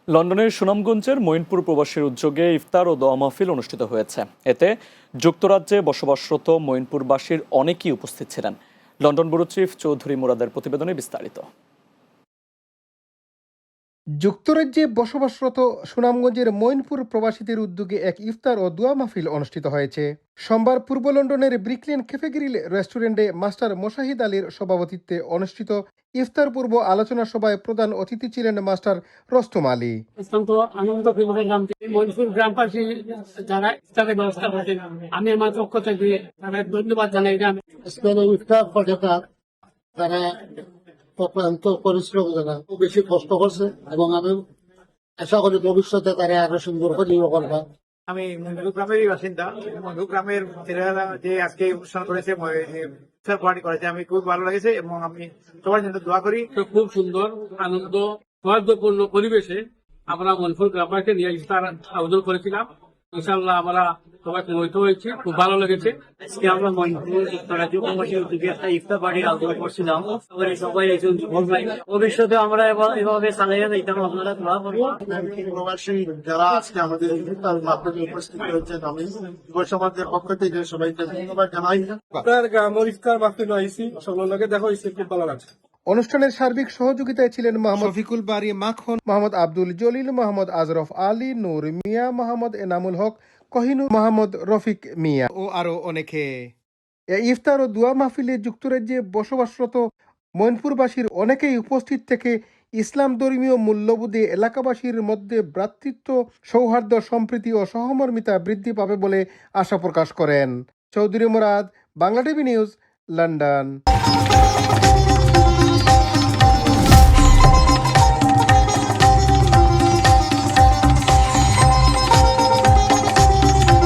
লন্ডনের সুনামগঞ্জের মঈনপুর প্রবাসীর উদ্যোগে ইফতার ও দোয়া মাহফিল অনুষ্ঠিত হয়েছে। এতে যুক্তরাজ্যে বসবাসরত মঈনপুরবাসীর অনেকেই উপস্থিত ছিলেন। লন্ডন ব্যুরো চিফ চৌধুরী মুরাদের প্রতিবেদনে বিস্তারিত। যুক্তরাজ্যে বসবাসরত সুনামগঞ্জের মঈনপুর প্রবাসীদের উদ্যোগে এক ইফতার ও দোয়া মাহফিল অনুষ্ঠিত হয়েছে। সোমবার পূর্ব লন্ডনের ব্রিকলেন ক্যাফে গ্রিল রেস্টুরেন্টে মাস্টার মোশাহিদ আলীর সভাপতিত্বে অনুষ্ঠিত ইফতার পূর্ব আলোচনা সভায় প্রধান অতিথি ছিলেন মাস্টার রস্তম আলী। অত্যন্ত আনন্দ মঈনপুর গ্রামবাসী যারা ইফতারের ব্যবস্থা করেছেন, আমি আমার পক্ষ থেকে তাদের ধন্যবাদ জানাই। ইফতার পর্যটক তারা অক্লান্ত পরিশ্রম যারা খুব বেশি কষ্ট করছে এবং আমি আশা করি ভবিষ্যতে তারা আরো সুন্দর করে করবা। আমি মধু গ্রামেরই বাসিন্দা। মধু গ্রামের ছেলেরা যে আজকে অনুষ্ঠান করেছে, পার্টি করেছে, আমি খুব ভালো লেগেছে এবং আমি সবার জন্য দোয়া করি। খুব সুন্দর আনন্দ সৌহার্দ্যপূর্ণ পরিবেশে আমরা মঈনপুর গ্রামবাসীকে নিয়ে ইফতার আয়োজন করেছিলাম। ইনশাআল্লাহ আমরা সবাই প্রভাবিত হয়েছি, খুব ভালো লেগেছে। আজকে আমরা মঈনপুর যুববাসীর উদ্যোগে একটা ইফতার পার্টির আয়োজন করছিলাম। সবাই একজন ভবিষ্যতে আমরা এভাবে চালিয়ে যেতাম। আপনারা দোয়া করবেন। প্রবাসী যারা আজকে আমাদের ইফতার মাহফিলে উপস্থিত হয়েছেন, আমি যুব সমাজের পক্ষ থেকে সবাইকে ধন্যবাদ জানাই। আপনার গ্রামের ইফতার মাহফিল হয়েছি, সবার লগে দেখা হয়েছে, খুব ভালো লাগছে। অনুষ্ঠানের সার্বিক সহযোগিতায় ছিলেন মোহাম্মদ শফিকুল বারী মাখন, মোহাম্মদ আব্দুল জলিল, মোহাম্মদ আজরফ আলী, নূর মিয়া, মোহাম্মদ এনামুল হক, কহিনুর, মোহাম্মদ রফিক মিয়া ও আরো অনেকে। এই ইফতার ও দোয়া মাহফিলে যুক্তরাজ্যে বসবাসরত মঈনপুরবাসীর অনেকেই উপস্থিত থেকে ইসলাম ধর্মীয় মূল্যবোধে এলাকাবাসীর মধ্যে ভ্রাতৃত্ব, সৌহার্দ্য, সম্প্রীতি ও সহমর্মিতা বৃদ্ধি পাবে বলে আশা প্রকাশ করেন। Chowdhury Murad, Bangla TV news, London.